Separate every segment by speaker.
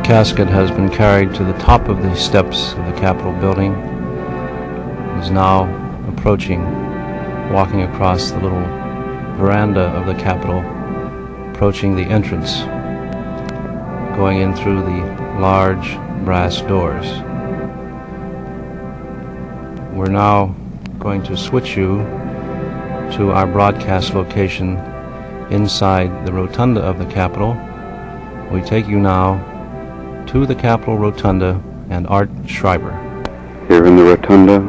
Speaker 1: casket has been carried to the top of the steps of the Capitol building, is now approaching, walking across the little veranda of the Capitol, approaching the entrance, going in through the large brass doors. We're now going to switch you to our broadcast location inside the Rotunda of the Capitol. We take you now to the Capitol Rotunda and Art Schreiber.
Speaker 2: Here in the Rotunda,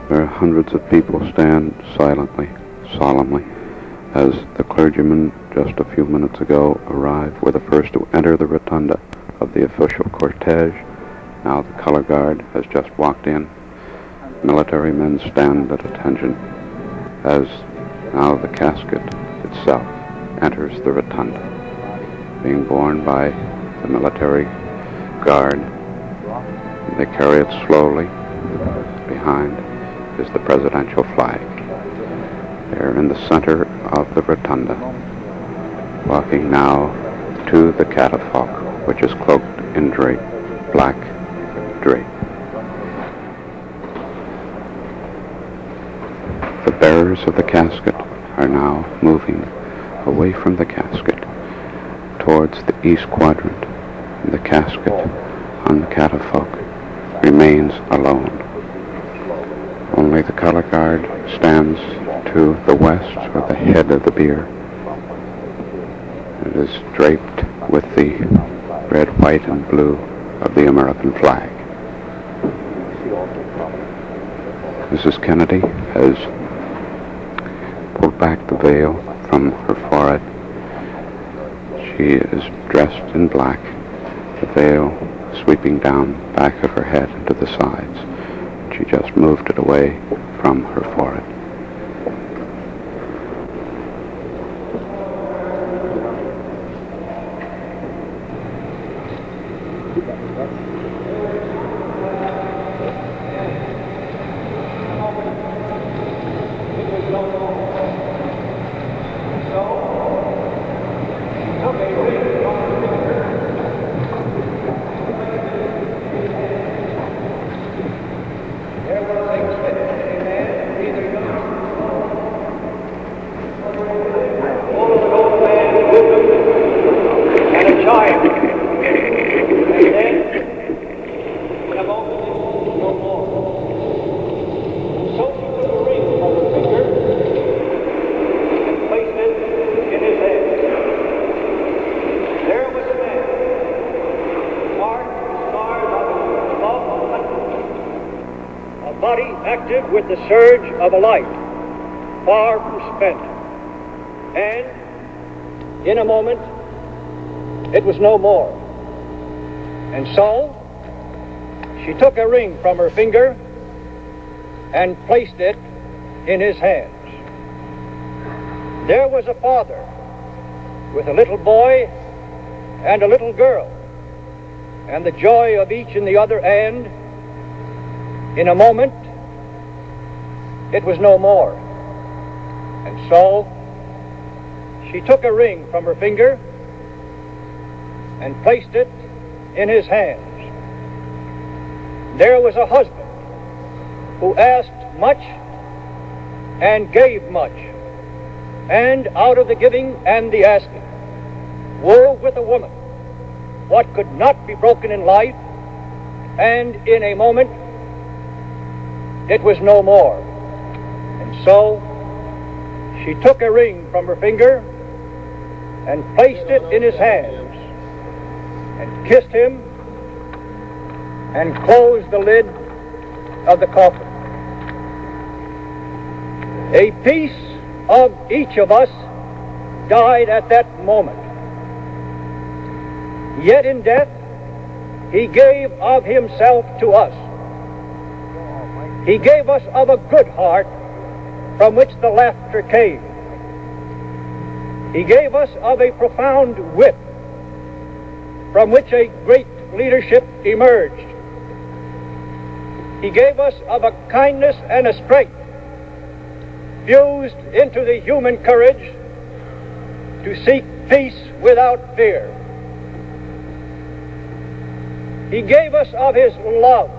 Speaker 2: where hundreds of people stand silently, solemnly, as the clergymen just a few minutes ago arrived, were the first to enter the Rotunda of the official cortege. Now the color guard has just walked in. Military men stand at attention as now the casket itself enters the Rotunda, being borne by the military guard. They carry it slowly. Behind is the presidential flag. They're in the center of the Rotunda, walking now to the catafalque, which is cloaked in drape, black drape. The bearers of the casket are now moving away from the casket towards the east quadrant. The casket on the catafalque remains alone. Only the color guard stands to the west with the head of the bier. It is draped with the red, white, and blue of the American flag. Mrs. Kennedy has pulled back the veil from her forehead. She is dressed in black, the veil sweeping down the back of her head and to the sides. She just moved it away from her forehead.
Speaker 3: With the surge of a life far from spent, and in a moment it was no more. And so she took a ring from her finger and placed it in his hands. There was a father with a little boy and a little girl, and the joy of each in the other, and in a moment it was no more. And so she took a ring from her finger and placed it in his hands. There was a husband who asked much and gave much, and out of the giving and the asking wove with a woman what could not be broken in life, and in a moment it was no more. So she took a ring from her finger and placed it in his hands and kissed him and closed the lid of the coffin. A piece of each of us died at that moment. Yet in death he gave of himself to us. He gave us of a good heart from which the laughter came. He gave us of a profound wit from which a great leadership emerged. He gave us of a kindness and a strength fused into the human courage to seek peace without fear. He gave us of his love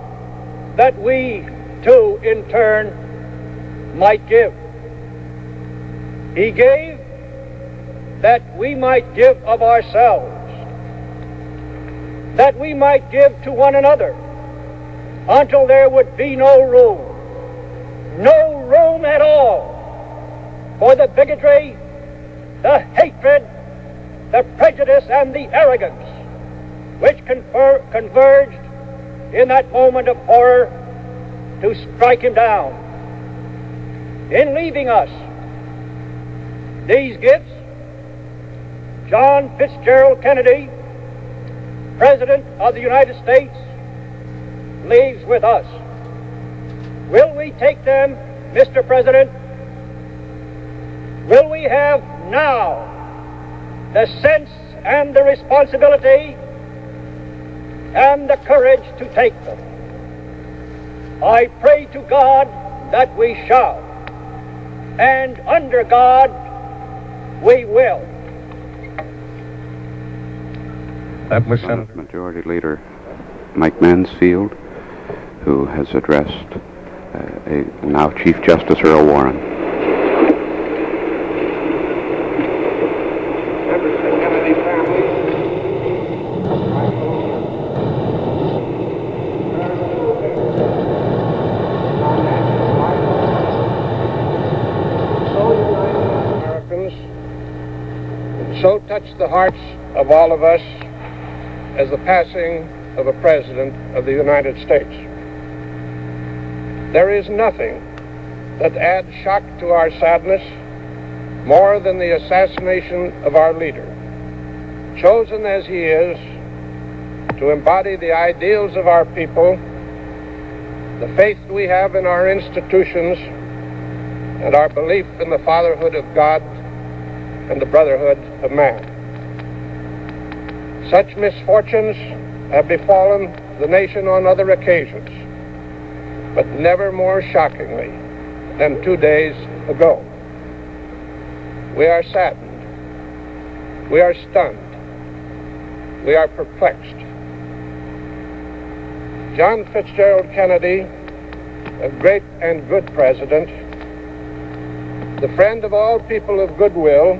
Speaker 3: that we, too, in turn, might give. He gave that we might give of ourselves, that we might give to one another, until there would be no room at all for the bigotry, the hatred, the prejudice, and the arrogance which converged in that moment of horror to strike him down. In leaving us these gifts, John Fitzgerald Kennedy, President of the United States, leaves with us. Will we take them, Mr. President? Will we have now the sense and the responsibility and the courage to take them? I pray to God that we shall, and under God we will.
Speaker 4: That was Senator
Speaker 2: Majority Leader Mike Mansfield, who has addressed now Chief Justice Earl Warren.
Speaker 5: Members of the Kennedy family, Americans, so touched the hearts of all of us as the passing of a President of the United States. There is nothing that adds shock to our sadness more than the assassination of our leader, chosen as he is to embody the ideals of our people, the faith we have in our institutions, and our belief in the fatherhood of God and the brotherhood of man. Such misfortunes have befallen the nation on other occasions, but never more shockingly than 2 days ago. We are saddened. We are stunned. We are perplexed. John Fitzgerald Kennedy, a great and good president, the friend of all people of goodwill,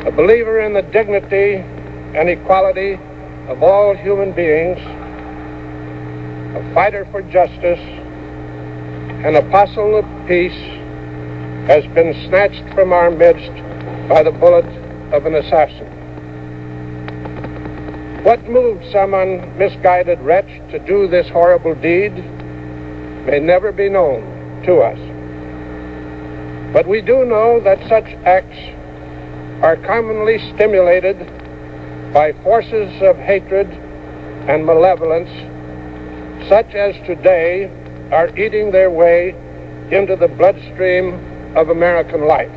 Speaker 5: a believer in the dignity and equality of all human beings, a fighter for justice, an apostle of peace, has been snatched from our midst by the bullet of an assassin. What moved some misguided wretch to do this horrible deed may never be known to us. But we do know that such acts are commonly stimulated by forces of hatred and malevolence, such as today are eating their way into the bloodstream of American life.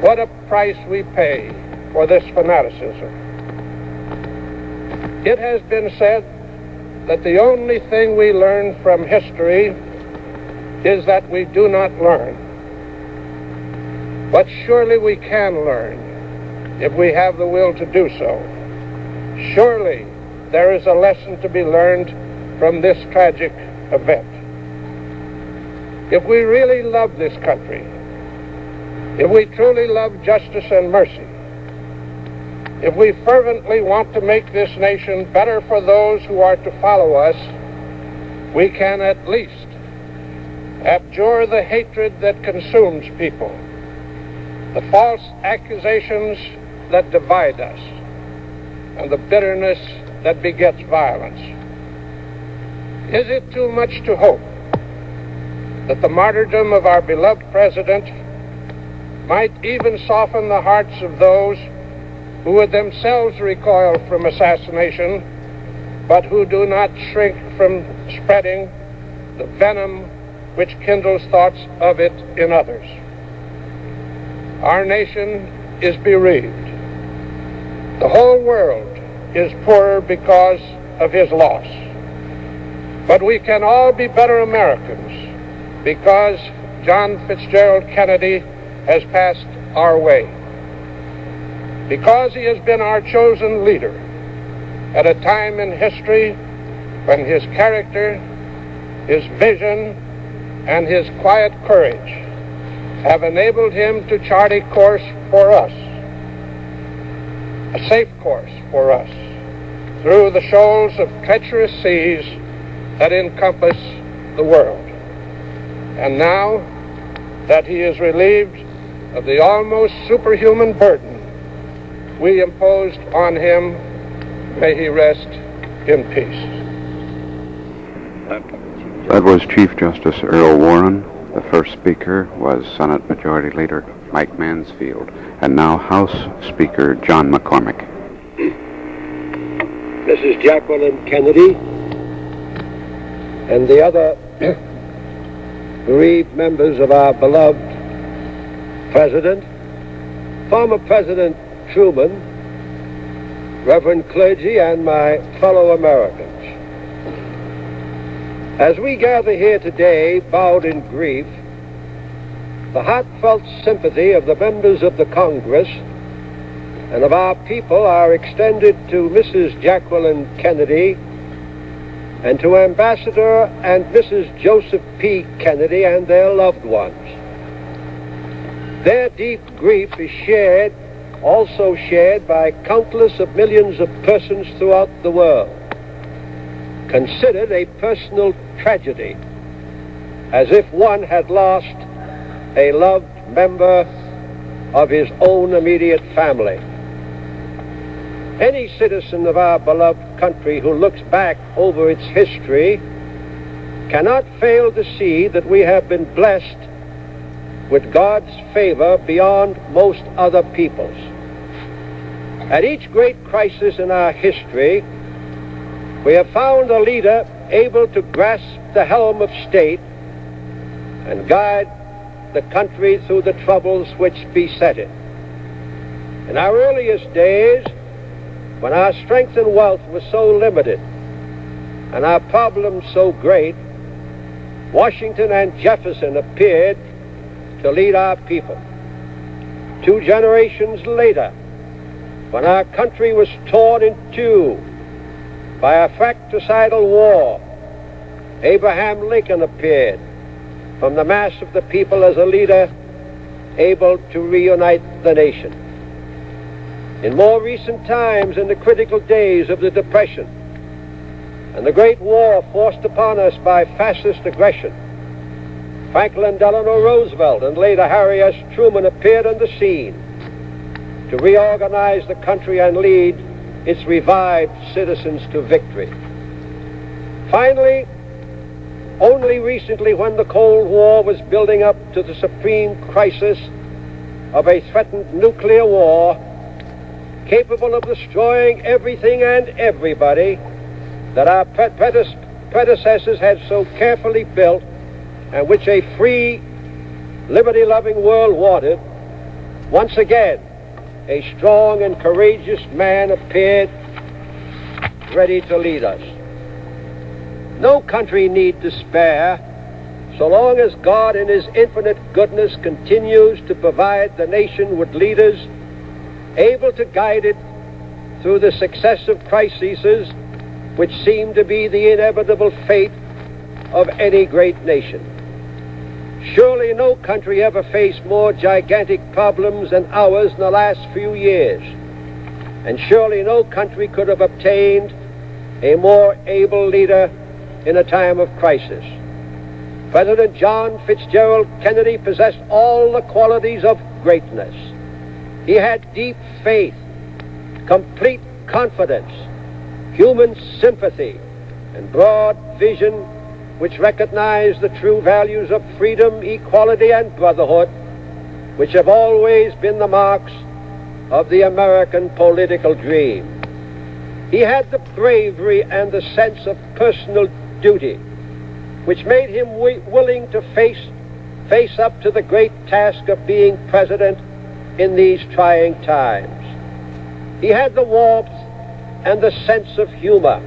Speaker 5: What a price we pay for this fanaticism. It has been said that the only thing we learn from history is that we do not learn. But surely we can learn if we have the will to do so. Surely there is a lesson to be learned from this tragic event. If we really love this country, if we truly love justice and mercy, if we fervently want to make this nation better for those who are to follow us, we can at least abjure the hatred that consumes people, the false accusations that divide us, and the bitterness that begets violence. Is it too much to hope that the martyrdom of our beloved president might even soften the hearts of those who would themselves recoil from assassination, but who do not shrink from spreading the venom which kindles thoughts of it in others? Our nation is bereaved. The whole world is poorer because of his loss. But we can all be better Americans because John Fitzgerald Kennedy has passed our way. Because he has been our chosen leader, at a time in history when his character, his vision, and his quiet courage have enabled him to chart a course for us, a safe course for us, through the shoals of treacherous seas that encompass the world. And now that he is relieved of the almost superhuman burden we imposed on him, may he rest in peace.
Speaker 2: That was Chief Justice Earl Warren. The first speaker was Senate Majority Leader Mike Mansfield, and now House Speaker John McCormick.
Speaker 6: Mrs. Jacqueline Kennedy and the other bereaved members of our beloved President, former President Truman, Reverend clergy, and my fellow Americans. As we gather here today, bowed in grief, the heartfelt sympathy of the members of the Congress and of our people are extended to Mrs. Jacqueline Kennedy and to Ambassador and Mrs. Joseph P. Kennedy and their loved ones. Their deep grief is also shared by countless of millions of persons throughout the world, considered a personal tragedy, as if one had lost a loved member of his own immediate family. Any citizen of our beloved country who looks back over its history cannot fail to see that we have been blessed with God's favor beyond most other peoples. At each great crisis in our history, we have found a leader able to grasp the helm of state and guide the country through the troubles which beset it. In our earliest days, when our strength and wealth were so limited and our problems so great, Washington and Jefferson appeared to lead our people. 2 generations later, when our country was torn in two by a fratricidal war, Abraham Lincoln appeared from the mass of the people as a leader able to reunite the nation. In more recent times, in the critical days of the Depression and the Great War forced upon us by fascist aggression, Franklin Delano Roosevelt and later Harry S. Truman appeared on the scene to reorganize the country and lead its revived citizens to victory. Finally, only recently, when the Cold War was building up to the supreme crisis of a threatened nuclear war capable of destroying everything and everybody that our predecessors had so carefully built and which a free, liberty-loving world wanted, once again, a strong and courageous man appeared ready to lead us. No country need despair so long as God in his infinite goodness continues to provide the nation with leaders able to guide it through the successive crises which seem to be the inevitable fate of any great nation. Surely no country ever faced more gigantic problems than ours in the last few years, and surely no country could have obtained a more able leader in a time of crisis. President John Fitzgerald Kennedy possessed all the qualities of greatness. He had deep faith, complete confidence, human sympathy, and broad vision which recognized the true values of freedom, equality, and brotherhood, which have always been the marks of the American political dream. He had the bravery and the sense of personal duty, which made him willing to face up to the great task of being president in these trying times. He had the warmth and the sense of humor,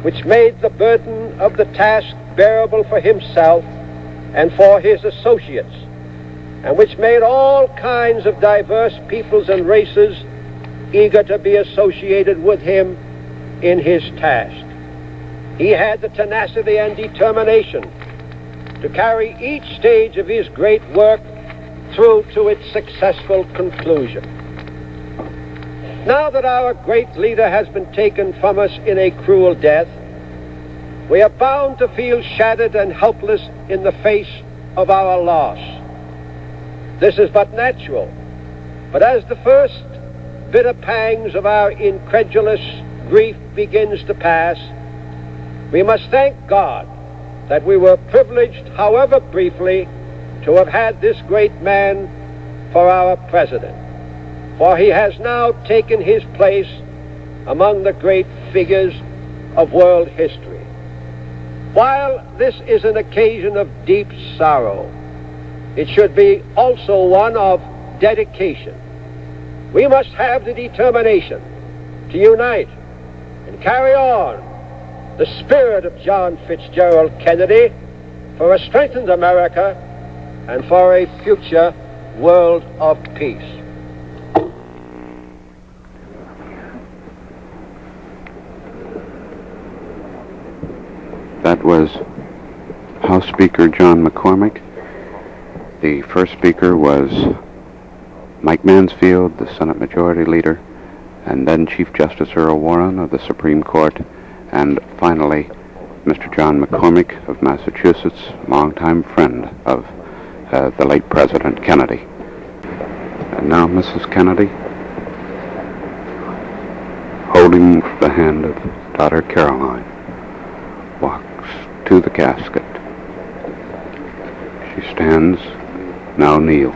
Speaker 6: which made the burden of the task bearable for himself and for his associates, and which made all kinds of diverse peoples and races eager to be associated with him in his task. He had the tenacity and determination to carry each stage of his great work through to its successful conclusion. Now that our great leader has been taken from us in a cruel death, we are bound to feel shattered and helpless in the face of our loss. This is but natural, but as the first bitter pangs of our incredulous grief begins to pass, we must thank God that we were privileged, however briefly, to have had this great man for our president, for he has now taken his place among the great figures of world history. While this is an occasion of deep sorrow, it should be also one of dedication. We must have the determination to unite and carry on the spirit of John Fitzgerald Kennedy for a strengthened America and for a future world of peace.
Speaker 2: That was House Speaker John McCormick. The first speaker was Mike Mansfield, the Senate Majority Leader, and then Chief Justice Earl Warren of the Supreme Court, and finally, Mr. John McCormick of Massachusetts, longtime friend of the late President Kennedy. And now Mrs. Kennedy, holding the hand of daughter Caroline, walks to the casket. She stands, now kneels.